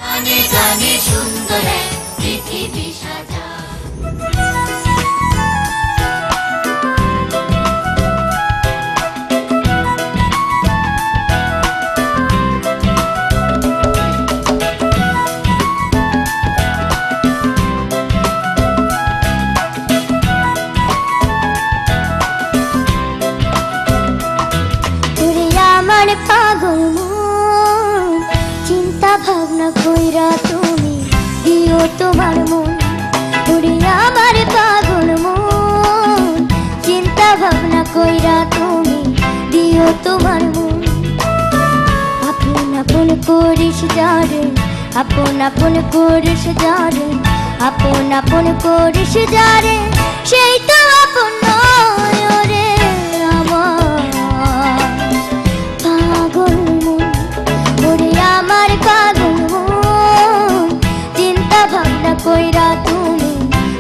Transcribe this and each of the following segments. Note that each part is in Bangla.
গানে গানে সুন্দর এক পৃথিবী সাজা। পাগল মন চিন্তা ভাবনা কইরা তুমি দিও তোমার মন, ওরে আমার পাগল মন চিন্তা ভাবনা কইরা তুমি দিও তোমার মন। আপন আপন করিস যারে, আপন আপন করিস যারে, আপন আপন করিস যারে, সেই তো আপন নয় রে আমার পাগল মন, ওরে আমার পাগল মন চিন্তা ভাবনা কইরা তুমি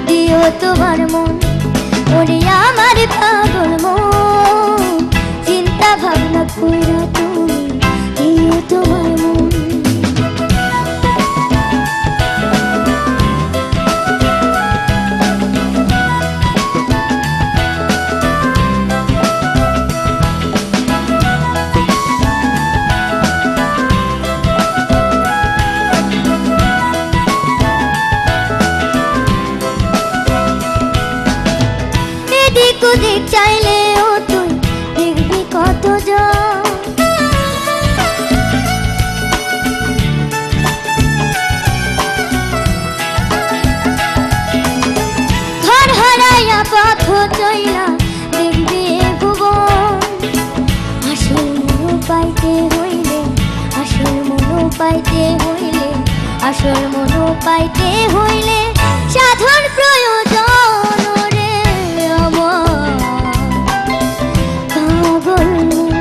দিও তোমার মন, ওরে আমার পাগল মন চিন্তা ভাবনা কইরা তুমি দিও তোমার মন। এদিক চাইলেও তুই দেখবি কত জন, ঘর হারাইয়া পথ চইলা দেখবি ভুবন। আসল মন পাইতে হইলে, আসল মন পাইতে হইলে, আসল মন পাইতে হইলে সাধন প্রয়োজন রে আমার পাগল মন,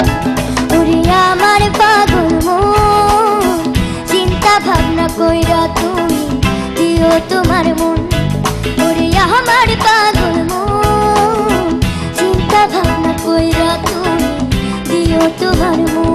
ওরে আমার পাগল মন চিন্তা ভাবনা কইরা তুমি দিও তোমার মন, ওরে আমার পাগল মন চিন্তা ভাবনা কইরা তুমি দিও তোমার মন।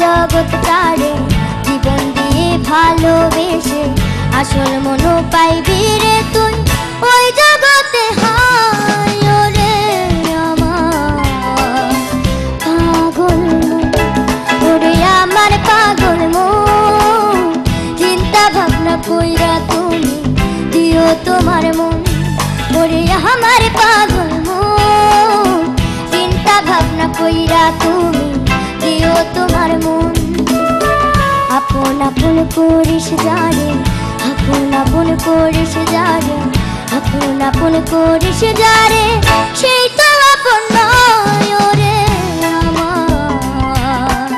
জগৎ তারে জীবন দিয়ে ভালোবেসে আসল মন পাইবি রে তুই ওই জগতে। হায় রে আমার পাগল মন, ওরে আমার পাগল মন চিন্তা ভাবনা কইরা তুমি দিও তোমার মন, ওরে আমার পাগল মন চিন্তা ভাবনা কইরা তুমি দিও তোমার মন। আপন আপন করিস যারে, আপন আপন করিস যারে, আপন আপন করিস যারে, সেই তো আপন নয় রে আমার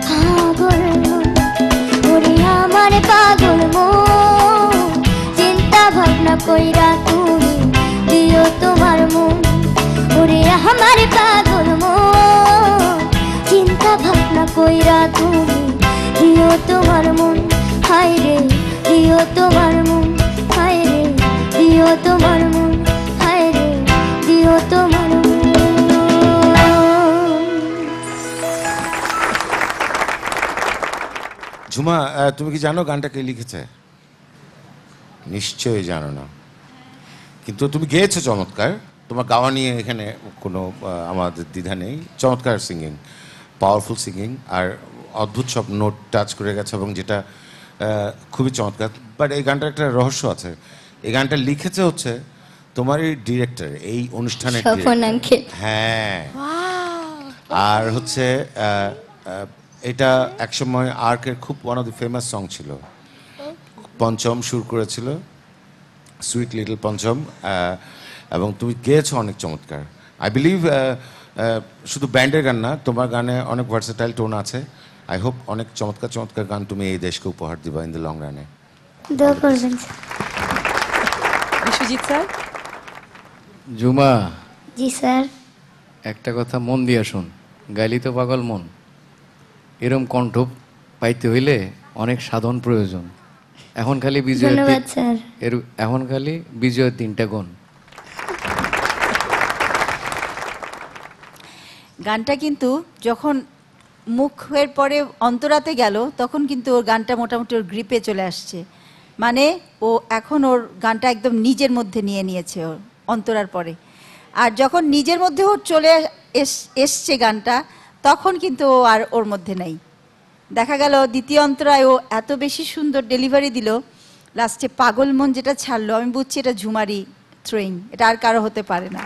পাগল মন, ওরে আমার পাগল মন চিন্তা ভাবনা কইরা তুমি দিও তোমার মন, ওরে আমার পাগল মন চিন্তা ভাবনা কইরা তুমি দিও তোমার মন। হায় রে দিও তোমার মন, হায় রে দিও তোমার মন, হায় রে দিও তোমার মন। ঝুমা, তুমি কি জানো গানটা কে লিখেছে? নিশ্চয়ই জানো না, কিন্তু তুমি গেয়েছো চমৎকার। তোমার গাওয়া নিয়ে এখানে কোনো আমাদের দ্বিধা নেই। চমৎকার সিঙ্গিং, পাওয়ারফুল সিঙ্গিং, আর অদ্ভুত সব নোট টাচ করে গেছে, এবং যেটা খুবই চমৎকার। বাট এই গানটার একটা রহস্য আছে। এই গানটা লিখেছে হচ্ছে তোমার এই ডিরেক্টর, এই অনুষ্ঠানের হ্যাঁ। আর হচ্ছে এটা একসময় আর্কের খুব one of the famous song ছিল। পঞ্চম সুর করেছিল, সুইট লিটল পঞ্চম, এবং তুমি গেয়েছো অনেক চমৎকার। আই বিলিভ শুধু ব্যান্ডের গান না, তোমার গানে অনেক ভার্সেটাইল টোন আছে। আই হোপ অনেক চমৎকার চমৎকার গান তুমি এই দেশকে উপহার দিবা ইন দ্য লং রানে। দোয়া করবেন স্যার। বিশ্বজিৎ স্যার। জুমা, জি স্যার। একটা কথা মন দিয়া শুন, গাইলি তো পাগল মন, এরম কণ্ঠ পাইতে হইলে অনেক সাধন প্রয়োজন। এখন খালি ধন্যবাদ স্যার। এখন খালি বিজয়ের 3টা গুণ। গানটা কিন্তু যখন মুখের পরে অন্তরাতে গেল তখন কিন্তু ওর গানটা মোটামুটি ওর গ্রিপে চলে আসছে, মানে ও এখন ওর গানটা একদম নিজের মধ্যে নিয়ে নিয়েছে ওর অন্তরার পরে। আর যখন নিজের মধ্যে ওর চলে এসছে গানটা, তখন কিন্তু ও আর ওর মধ্যে নেই। দেখা গেল দ্বিতীয় অন্তরায় ও এত বেশি সুন্দর ডেলিভারি দিল, লাস্টে পাগল মন যেটা ছাড়লো, আমি বুঝছি এটা ঝুমারি থ্রোয়িং, এটা আর কারো হতে পারে না।